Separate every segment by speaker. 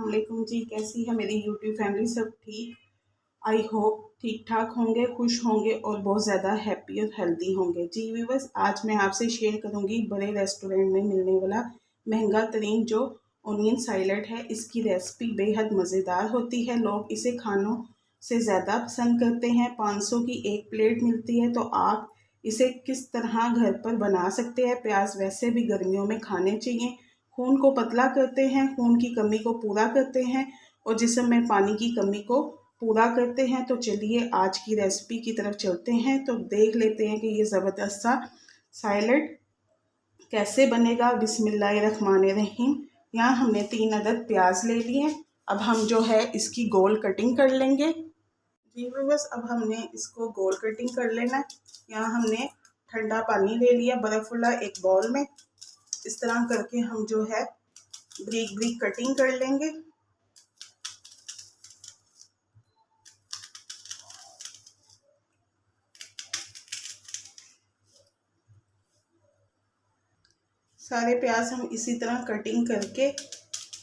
Speaker 1: वालेकुम जी। कैसी है मेरी यूट्यूब फैमिली? सब ठीक? आई होप ठीक ठाक होंगे, खुश होंगे और बहुत ज़्यादा हैप्पी और हेल्दी होंगे। जी व्यूअर्स, आज मैं आपसे शेयर करूंगी बड़े रेस्टोरेंट में मिलने वाला महंगा तरीन जो ओनियन साइलेड है। इसकी रेसिपी बेहद मज़ेदार होती है। लोग इसे खानों से ज़्यादा पसंद करते हैं। 500 की एक प्लेट मिलती है, तो आप इसे किस तरह घर पर बना सकते हैं। प्याज वैसे भी गर्मियों में खाने चाहिए। खून को पतला करते हैं, खून की कमी को पूरा करते हैं और जिस्म में पानी की कमी को पूरा करते हैं। तो चलिए आज की रेसिपी की तरफ चलते हैं, तो देख लेते हैं कि ये ज़बरदस्त सा सैलेड कैसे बनेगा। बिस्मिल्लाहिर्रहमानिर्रहीम। यहाँ हमने 3 अदद प्याज ले लिए। अब हम जो है इसकी गोल कटिंग कर लेंगे। जी बस अब हमने इसको गोल कटिंग कर लेना है। यहाँ हमने ठंडा पानी ले लिया बर्फ़ वाला एक बाउल में। इस तरह करके हम जो है ब्रीक ब्रीक कटिंग कर लेंगे। सारे प्याज हम इसी तरह कटिंग करके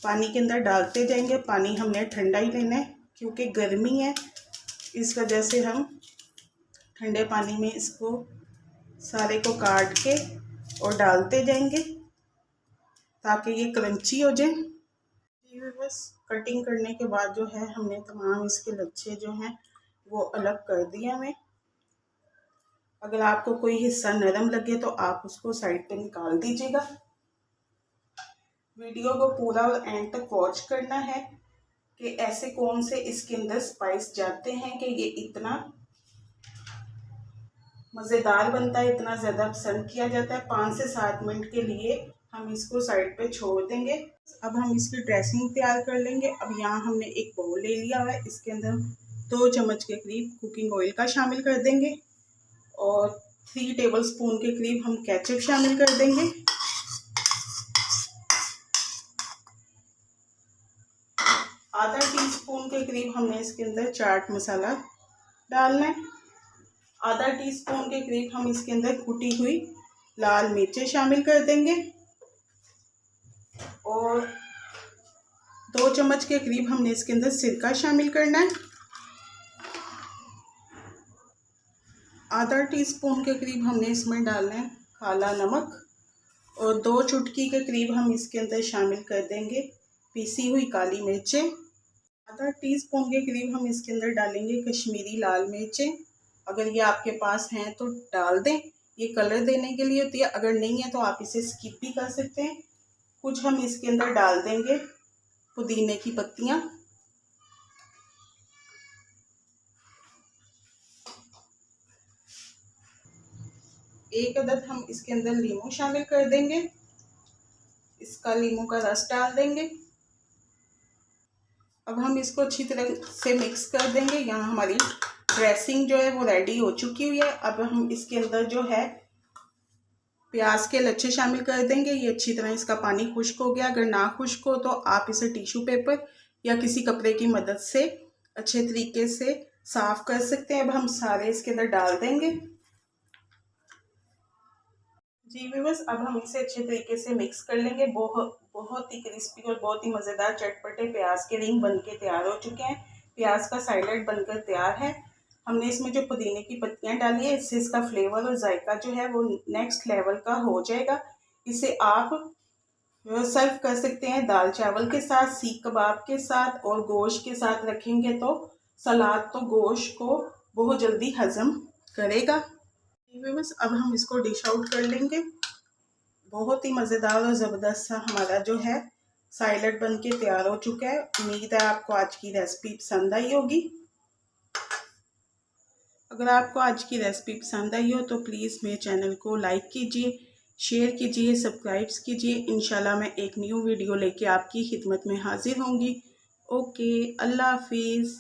Speaker 1: पानी के अंदर डालते जाएंगे। पानी हमने ठंडा ही लेना है क्योंकि गर्मी है, इस वजह से हम ठंडे पानी में इसको सारे को काट के और डालते जाएंगे ताकि ये क्रंची हो जाए। बस कटिंग करने के बाद जो है हमने तमाम इसके लच्छे जो हैं वो अलग कर दिए हमें। अगर आपको कोई हिस्सा नरम लगे तो आप उसको साइड पे निकाल दीजिएगा। वीडियो को पूरा और एंड तक वॉच करना है कि ऐसे कौन से इसके अंदर स्पाइस जाते हैं कि ये इतना मज़ेदार बनता है, इतना ज़्यादा पसंद किया जाता है। 5 से 7 मिनट के लिए हम इसको साइड पे छोड़ देंगे। अब हम इसकी ड्रेसिंग तैयार कर लेंगे। अब यहाँ हमने एक बाउल ले लिया है, इसके अंदर 2 चम्मच के करीब कुकिंग ऑयल का शामिल कर देंगे और 3 टेबलस्पून के करीब हम केचप शामिल कर देंगे। आधा टीस्पून के करीब हमने इसके अंदर चाट मसाला डालना है। आधा टीस्पून के करीब हम इसके अंदर कुटी हुई लाल मिर्चें शामिल कर देंगे और 2 चम्मच के करीब हमने इसके अंदर सिरका शामिल करना है। आधा टीस्पून के करीब हमने इसमें डालना है काला नमक और 2 चुटकी के करीब हम इसके अंदर शामिल कर देंगे पीसी हुई काली मिर्चें। आधा टीस्पून के करीब हम इसके अंदर डालेंगे कश्मीरी लाल मिर्चें। अगर ये आपके पास हैं तो डाल दें, ये कलर देने के लिए होती है। अगर नहीं है तो आप इसे स्किप भी कर सकते हैं। कुछ हम इसके अंदर डाल देंगे पुदीने की पत्तियां। एक अदद हम इसके अंदर लीमू शामिल कर देंगे, इसका लीमू का रस डाल देंगे। अब हम इसको अच्छी तरह से मिक्स कर देंगे। यहाँ हमारी ड्रेसिंग जो है वो रेडी हो चुकी हुई है। अब हम इसके अंदर जो है प्याज के लच्छे शामिल कर देंगे। ये अच्छी तरह इसका पानी खुश्क हो गया। अगर ना खुश्क हो तो आप इसे टिश्यू पेपर या किसी कपड़े की मदद से अच्छे तरीके से साफ कर सकते हैं। अब हम सारे इसके अंदर डाल देंगे। जी व्यूअर्स, अब हम इसे अच्छे तरीके से मिक्स कर लेंगे। बहुत ही क्रिस्पी और बहुत ही मज़ेदार चटपटे प्याज के रिंग बनके तैयार हो चुके हैं। प्याज का सैलेड बनकर तैयार है। हमने इसमें जो पुदीने की पत्तियां डाली है, इससे इसका फ्लेवर और जायका जो है वो नेक्स्ट लेवल का हो जाएगा। इसे आप सर्व कर सकते हैं दाल चावल के साथ, सीख कबाब के साथ और गोश्त के साथ रखेंगे तो सलाद तो गोश्त को बहुत जल्दी हजम करेगा। बस अब हम इसको डिश आउट कर लेंगे। बहुत ही मज़ेदार और ज़बरदस्त सा हमारा जो है सैलेड बन के तैयार हो चुका है। उम्मीद है आपको आज की रेसिपी पसंद आई होगी। अगर आपको आज की रेसिपी पसंद आई हो तो प्लीज़ मेरे चैनल को लाइक कीजिए, शेयर कीजिए, सब्सक्राइब कीजिए। इंशाल्लाह मैं एक न्यू वीडियो लेके आपकी खिदमत में हाजिर होंगी। ओके, अल्लाह हाफिज़।